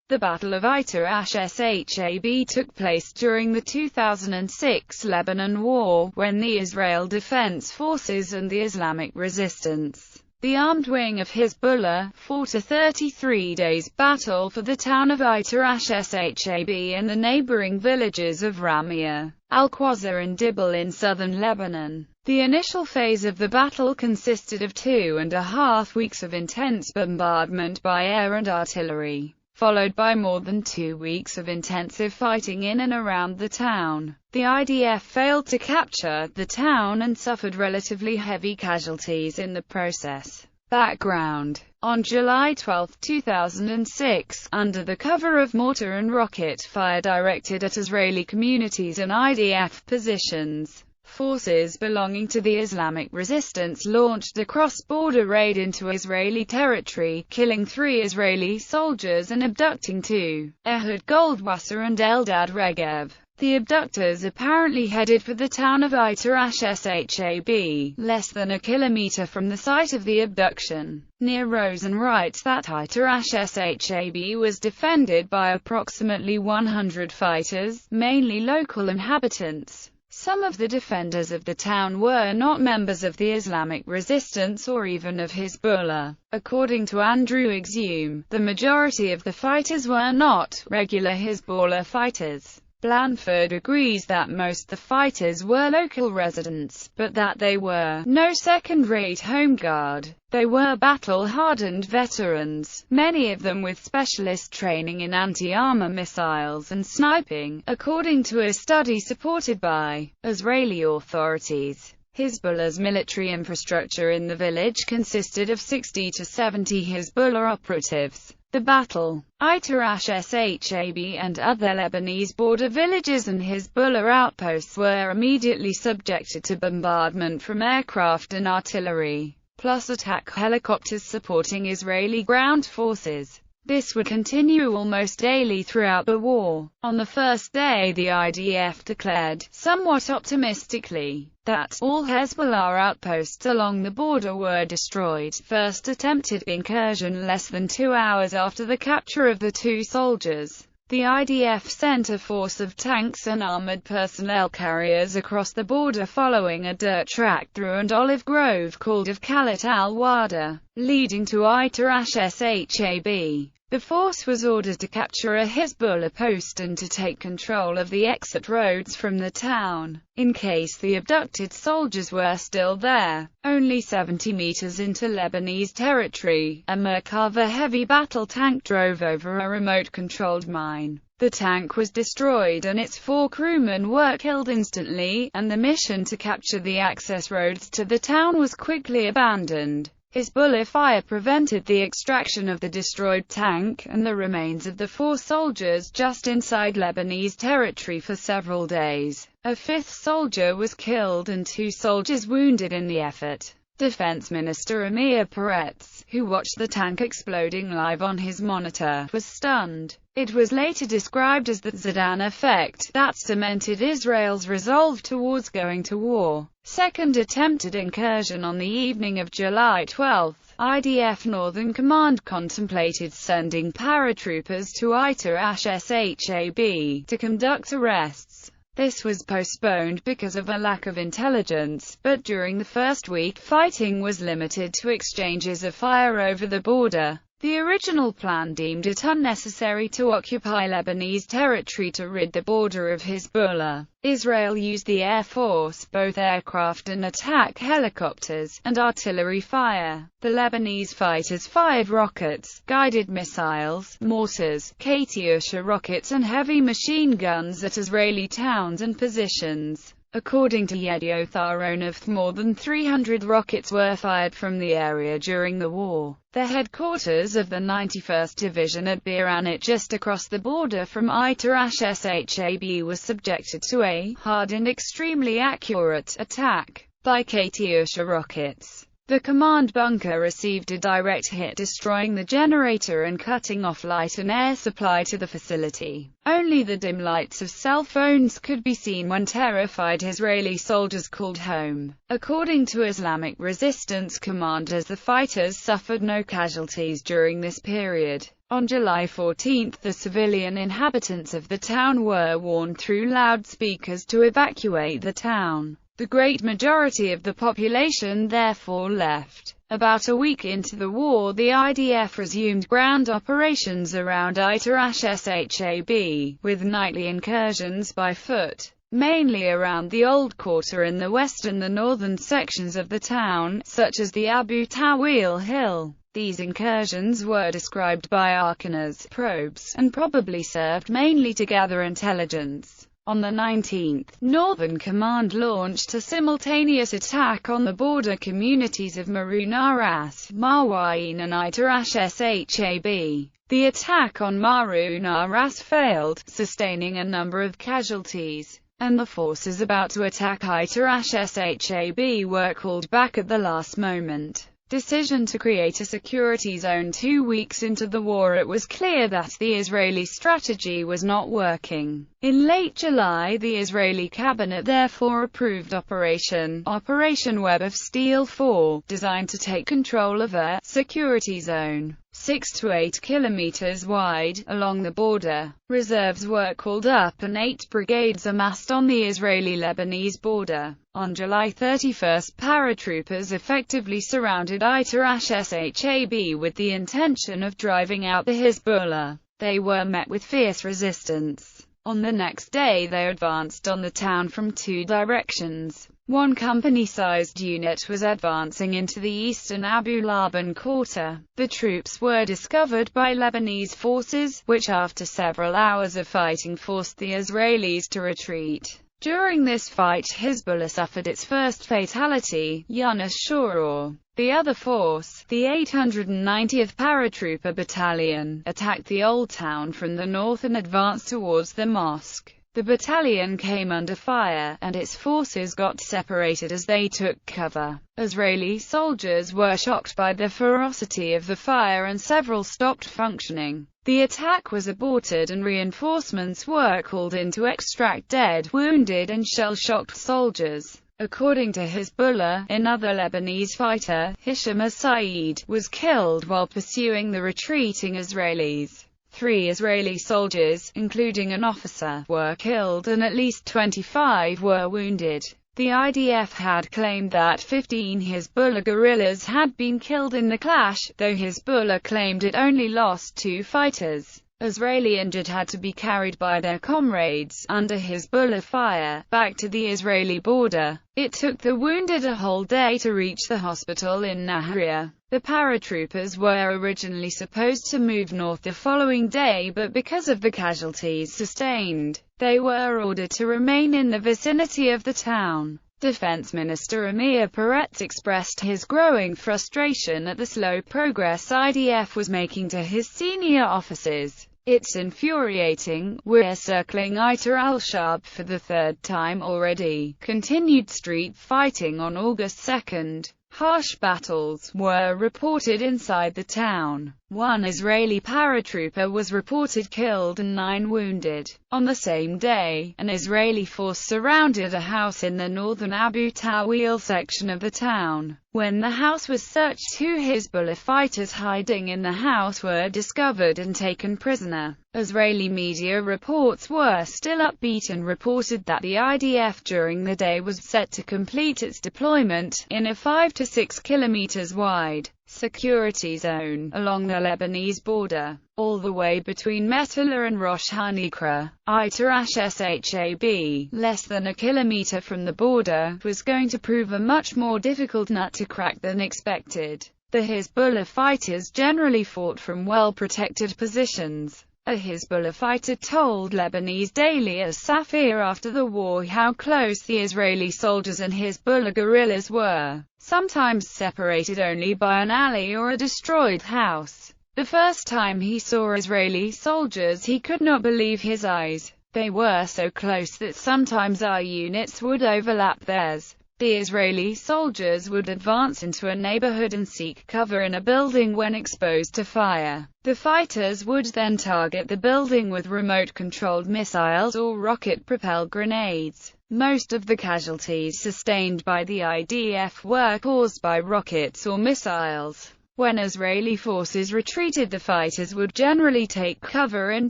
The Battle of Ayta ash-Shab took place during the 2006 Lebanon War, when the Israel Defense Forces and the Islamic Resistance, the armed wing of Hezbollah, fought a 33-days battle for the town of Ayta ash-Shab and the neighboring villages of Ramia, Al-Qawza and Dibble in southern Lebanon. The initial phase of the battle consisted of 2.5 weeks of intense bombardment by air and artillery, followed by more than 2 weeks of intensive fighting in and around the town. The IDF failed to capture the town and suffered relatively heavy casualties in the process. Background: on July 12, 2006, under the cover of mortar and rocket fire directed at Israeli communities and IDF positions, forces belonging to the Islamic Resistance launched a cross-border raid into Israeli territory, killing 3 Israeli soldiers and abducting 2, Ehud Goldwasser and Eldad Regev. The abductors apparently headed for the town of Ayta ash-Shab, less than a kilometer from the site of the abduction. Nir Rosen writes that Ayta ash-Shab was defended by approximately 100 fighters, mainly local inhabitants. Some of the defenders of the town were not members of the Islamic Resistance or even of Hezbollah. According to Andrew Exhume, the majority of the fighters were not regular Hezbollah fighters. Blanford agrees that most of the fighters were local residents, but that they were no second-rate home guard. They were battle-hardened veterans, many of them with specialist training in anti-armor missiles and sniping, according to a study supported by Israeli authorities. Hezbollah's military infrastructure in the village consisted of 60 to 70 Hezbollah operatives. The battle, Ayta ash-Shab and other Lebanese border villages and Hezbollah outposts were immediately subjected to bombardment from aircraft and artillery, plus attack helicopters supporting Israeli ground forces. This would continue almost daily throughout the war. On the first day the IDF declared, somewhat optimistically, that all Hezbollah outposts along the border were destroyed. First attempted incursion less than 2 hours after the capture of the 2 soldiers. The IDF sent a force of tanks and armored personnel carriers across the border following a dirt track through an olive grove called of Khalat al-Wada, leading to Ayta ash-Shab. The force was ordered to capture a Hezbollah post and to take control of the exit roads from the town, in case the abducted soldiers were still there. Only 70 meters into Lebanese territory, a Merkava heavy battle tank drove over a remote-controlled mine. The tank was destroyed and its 4 crewmen were killed instantly, and the mission to capture the access roads to the town was quickly abandoned. Hezbollah fire prevented the extraction of the destroyed tank and the remains of the 4 soldiers just inside Lebanese territory for several days. A 5th soldier was killed and 2 soldiers wounded in the effort. Defense Minister Amir Peretz, who watched the tank exploding live on his monitor, was stunned. It was later described as the Zidane effect that cemented Israel's resolve towards going to war. Second attempted incursion. On the evening of July 12, IDF Northern Command contemplated sending paratroopers to Ayta ash-Shab to conduct arrests. This was postponed because of a lack of intelligence, but during the first week fighting was limited to exchanges of fire over the border. The original plan deemed it unnecessary to occupy Lebanese territory to rid the border of Hezbollah. Israel used the Air Force, both aircraft and attack helicopters, and artillery fire. The Lebanese fighters fired rockets, guided missiles, mortars, Katyusha rockets and heavy machine guns at Israeli towns and positions. According to Yedioth Ahronoth, more than 300 rockets were fired from the area during the war. The headquarters of the 91st Division at Biranit, just across the border from Ayta ash-Shab, was subjected to a hard and extremely accurate attack by Katyusha rockets. The command bunker received a direct hit, destroying the generator and cutting off light and air supply to the facility. Only the dim lights of cell phones could be seen when terrified Israeli soldiers called home. According to Islamic Resistance commanders, the fighters suffered no casualties during this period. On July 14, the civilian inhabitants of the town were warned through loudspeakers to evacuate the town. The great majority of the population therefore left. About a week into the war, the IDF resumed ground operations around Ayta ash-Shab, with nightly incursions by foot, mainly around the Old Quarter in the west and the northern sections of the town, such as the Abu Tawil Hill. These incursions were described by Arkan as probes, and probably served mainly to gather intelligence. On the 19th, Northern Command launched a simultaneous attack on the border communities of Maru Ras, Marwain and Ayta ash-Shab. The attack on Maru Ras failed, sustaining a number of casualties, and the forces about to attack Ayta ash-Shab were called back at the last moment. Decision to create a security zone. 2 weeks into the war, it was clear that the Israeli strategy was not working. In late July, the Israeli cabinet therefore approved Operation Web of Steel 4, designed to take control of a security zone 6 to 8 kilometers wide along the border. Reserves were called up and 8 brigades amassed on the Israeli-Lebanese border. On July 31, paratroopers effectively surrounded Ayta ash-Shab with the intention of driving out the Hezbollah. They were met with fierce resistance. On the next day, they advanced on the town from 2 directions. One company-sized unit was advancing into the eastern Abu Laban quarter. The troops were discovered by Lebanese forces, which after several hours of fighting forced the Israelis to retreat. During this fight, Hezbollah suffered its first fatality, Yunus Shoror. The other force, the 890th Paratrooper Battalion, attacked the old town from the north and advanced towards the mosque. The battalion came under fire, and its forces got separated as they took cover. Israeli soldiers were shocked by the ferocity of the fire and several stopped functioning. The attack was aborted and reinforcements were called in to extract dead, wounded and shell-shocked soldiers. According to Hezbollah, another Lebanese fighter, Hisham as-Said, was killed while pursuing the retreating Israelis. 3 Israeli soldiers, including an officer, were killed and at least 25 were wounded. The IDF had claimed that 15 Hezbollah guerrillas had been killed in the clash, though Hezbollah claimed it only lost 2 fighters. Israeli injured had to be carried by their comrades, under Hezbollah fire, back to the Israeli border. It took the wounded a whole day to reach the hospital in Nahria. The paratroopers were originally supposed to move north the following day, but because of the casualties sustained, they were ordered to remain in the vicinity of the town. Defense Minister Amir Peretz expressed his growing frustration at the slow progress IDF was making to his senior officers. "It's infuriating. We're circling Ayta al-Shab for the 3rd time already," continued street fighting on August 2. Harsh battles were reported inside the town. 1 Israeli paratrooper was reported killed and 9 wounded. On the same day, an Israeli force surrounded a house in the northern Abu Tawil section of the town. When the house was searched, 2 Hezbollah fighters hiding in the house were discovered and taken prisoner. Israeli media reports were still upbeat and reported that the IDF during the day was set to complete its deployment, in a 5 to 6 kilometers wide security zone, along the Lebanese border, all the way between Metalla and Rosh Hanikra. Ayta ash-Shab, less than a kilometer from the border, was going to prove a much more difficult nut to crack than expected. The Hezbollah fighters generally fought from well-protected positions. A Hezbollah fighter told Lebanese daily as-Safir after the war how close the Israeli soldiers and Hezbollah guerrillas were, sometimes separated only by an alley or a destroyed house. The first time he saw Israeli soldiers, he could not believe his eyes. They were so close that sometimes our units would overlap theirs. The Israeli soldiers would advance into a neighborhood and seek cover in a building when exposed to fire. The fighters would then target the building with remote-controlled missiles or rocket-propelled grenades. Most of the casualties sustained by the IDF were caused by rockets or missiles. When Israeli forces retreated, the fighters would generally take cover in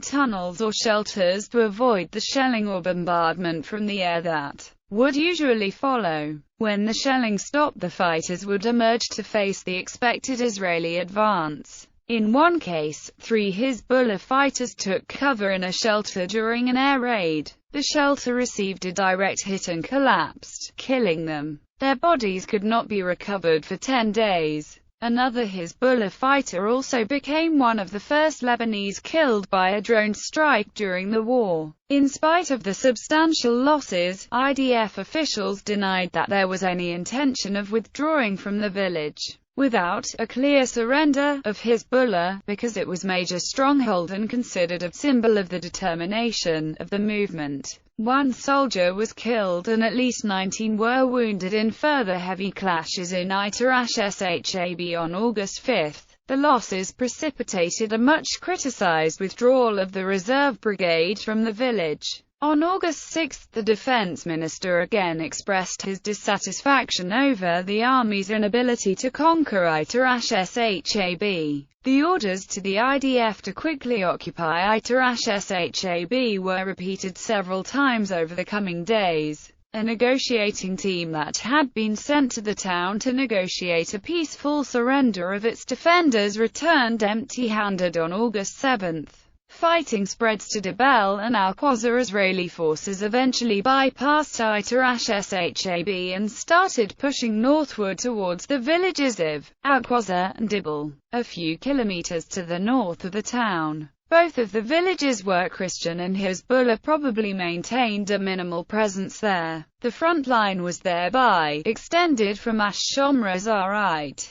tunnels or shelters to avoid the shelling or bombardment from the air that would usually follow. When the shelling stopped, the fighters would emerge to face the expected Israeli advance. In one case, 3 Hezbollah fighters took cover in a shelter during an air raid. The shelter received a direct hit and collapsed, killing them. Their bodies could not be recovered for 10 days. Another Hezbollah fighter also became one of the first Lebanese killed by a drone strike during the war. In spite of the substantial losses, IDF officials denied that there was any intention of withdrawing from the village. Without a clear surrender of Hezbollah, because it was a major stronghold and considered a symbol of the determination of the movement. 1 soldier was killed and at least 19 were wounded in further heavy clashes in Ayta ash-Shab on August 5. The losses precipitated a much-criticized withdrawal of the reserve brigade from the village. On August 6, the defense minister again expressed his dissatisfaction over the army's inability to conquer Ayta ash-Shab. The orders to the IDF to quickly occupy Ayta ash-Shab were repeated several times over the coming days. A negotiating team that had been sent to the town to negotiate a peaceful surrender of its defenders returned empty-handed on August 7. Fighting spreads to Dibel and Al-Qasr. Israeli forces eventually bypassed Ayta ash-Shab and started pushing northward towards the villages of Al-Qasr and Dibel, a few kilometers to the north of the town. Both of the villages were Christian and Hezbollah probably maintained a minimal presence there. The front line was thereby extended from ash-Shomra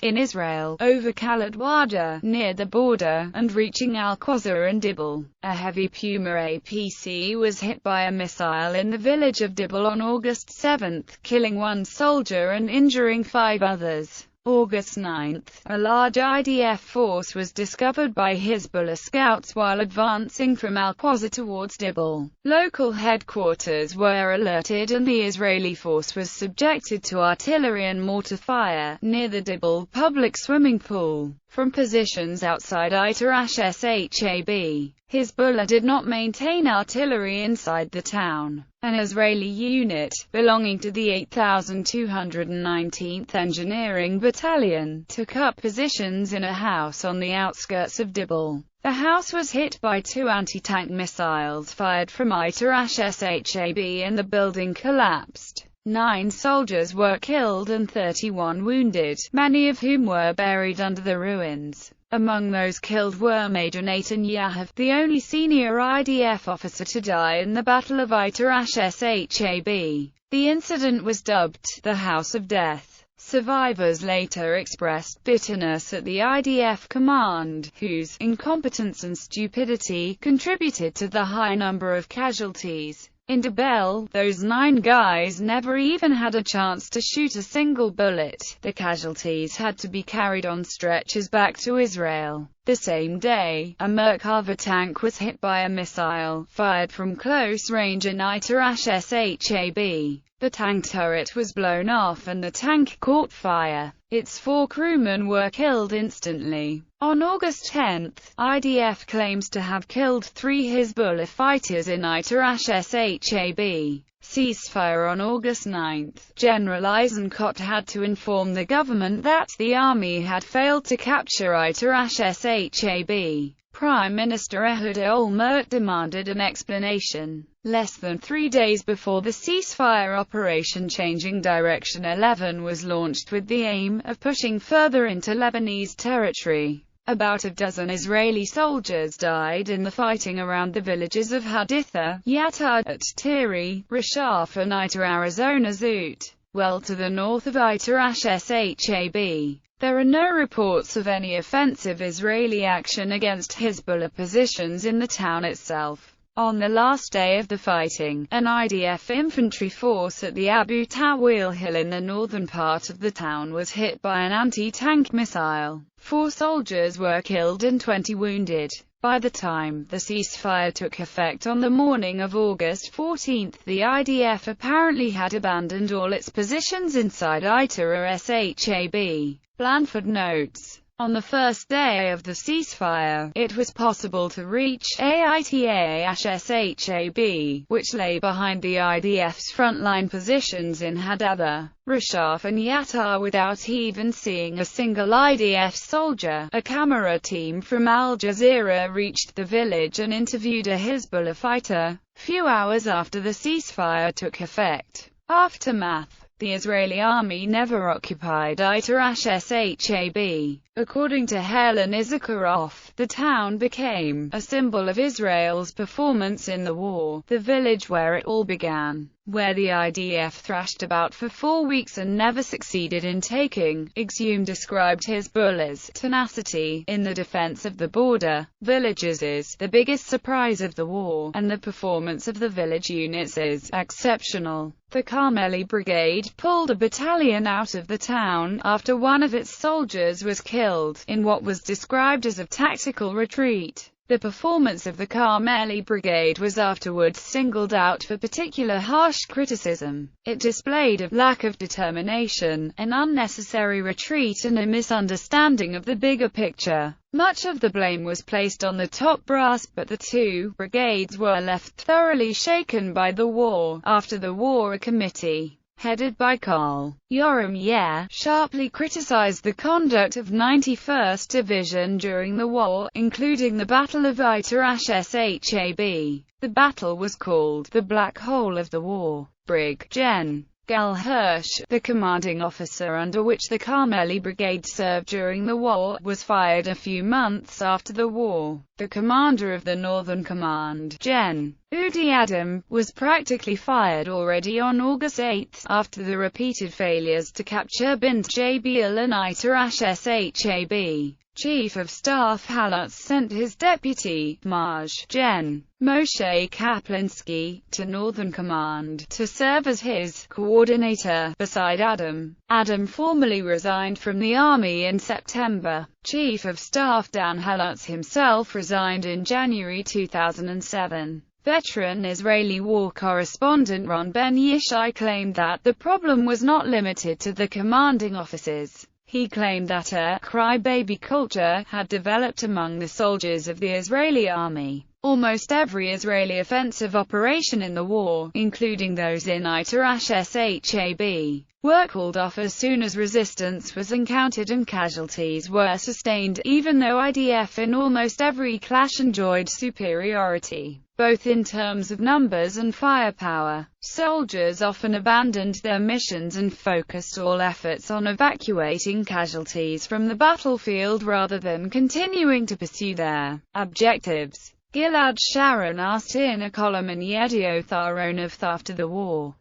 in Israel, over Khaled Wada, near the border, and reaching Al-Qasr and Dibel. A heavy Puma APC was hit by a missile in the village of Dibel on August 7, killing 1 soldier and injuring 5 others. August 9, a large IDF force was discovered by Hezbollah scouts while advancing from Al-Qasr towards Dibel. Local headquarters were alerted and the Israeli force was subjected to artillery and mortar fire near the Dibel public swimming pool. From positions outside Ayta ash-Shab, Hezbollah did not maintain artillery inside the town. An Israeli unit, belonging to the 8,219th Engineering Battalion, took up positions in a house on the outskirts of Dibel. The house was hit by 2 anti-tank missiles fired from Ayta ash-Shab and the building collapsed. 9 soldiers were killed and 31 wounded, many of whom were buried under the ruins. Among those killed were Major Nathan Yahav, the only senior IDF officer to die in the Battle of Ayta ash-Shab. The incident was dubbed the House of Death. Survivors later expressed bitterness at the IDF command, whose incompetence and stupidity contributed to the high number of casualties. In Dibel, those 9 guys never even had a chance to shoot a single bullet. The casualties had to be carried on stretchers back to Israel. The same day, a Merkava tank was hit by a missile fired from close range in Ayta ash-Shab. The tank turret was blown off and the tank caught fire. Its 4 crewmen were killed instantly. On August 10, IDF claims to have killed 3 Hezbollah fighters in Ayta ash-Shab. Ceasefire on August 9. General Eisenkot had to inform the government that the army had failed to capture Ayta ash-Shab. Prime Minister Ehud Olmert demanded an explanation. Less than 3 days before the ceasefire operation Changing Direction 11 was launched with the aim of pushing further into Lebanese territory. About a dozen Israeli soldiers died in the fighting around the villages of Haditha, Yatar, Tiri, Rashaf and Ayta, Arizona Zoot, well to the north of Ayta ash-Shab. There are no reports of any offensive Israeli action against Hezbollah positions in the town itself. On the last day of the fighting, an IDF infantry force at the Abu Tawil hill in the northern part of the town was hit by an anti-tank missile. 4 soldiers were killed and 20 wounded. By the time the ceasefire took effect on the morning of August 14, the IDF apparently had abandoned all its positions inside Ayta ash-Shab. Blanford notes, On the first day of the ceasefire, it was possible to reach Ayta ash-Shab, which lay behind the IDF's frontline positions in Haditha, Rashaf and Yatta without even seeing a single IDF soldier. A camera team from Al Jazeera reached the village and interviewed a Hezbollah fighter, few hours after the ceasefire took effect. Aftermath. The Israeli army never occupied Ayta ash-Shab. According to Helen Issacharoff, the town became a symbol of Israel's performance in the war, the village where it all began, where the IDF thrashed about for 4 weeks and never succeeded in taking. Exhume described Hezbollah's tenacity in the defense of the border villages is the biggest surprise of the war, and the performance of the village units is exceptional. The Carmeli Brigade pulled a battalion out of the town after one of its soldiers was killed in what was described as a tactical retreat. The performance of the Carmeli Brigade was afterwards singled out for particular harsh criticism. It displayed a lack of determination, an unnecessary retreat and a misunderstanding of the bigger picture. Much of the blame was placed on the top brass, but the two brigades were left thoroughly shaken by the war. After the war, a committee headed by Carl Yoram Yair, sharply criticized the conduct of 91st Division during the war, including the Battle of Ayta ash-Shab. The battle was called the Black Hole of the War. Brig. Gen. Gal Hirsch, the commanding officer under which the Carmeli Brigade served during the war, was fired a few months after the war. The commander of the Northern Command, Gen. Udi Adam, was practically fired already on August 8, after the repeated failures to capture Bint Jabal and Ayta ash-Shab. Chief of Staff Halutz sent his deputy, Maj. Gen. Moshe Kaplinsky, to Northern Command, to serve as his coordinator, beside Adam. Adam formally resigned from the army in September. Chief of Staff Dan Halutz himself resigned in January 2007. Veteran Israeli war correspondent Ron Ben Yishai claimed that the problem was not limited to the commanding officers. He claimed that a crybaby culture had developed among the soldiers of the Israeli army. Almost every Israeli offensive operation in the war, including those in Ayta ash-Shab, were called off as soon as resistance was encountered and casualties were sustained, even though IDF in almost every clash enjoyed superiority, both in terms of numbers and firepower. Soldiers often abandoned their missions and focused all efforts on evacuating casualties from the battlefield rather than continuing to pursue their objectives. Gilad Sharon asked in a column in Yedioth Ahronoth after the war,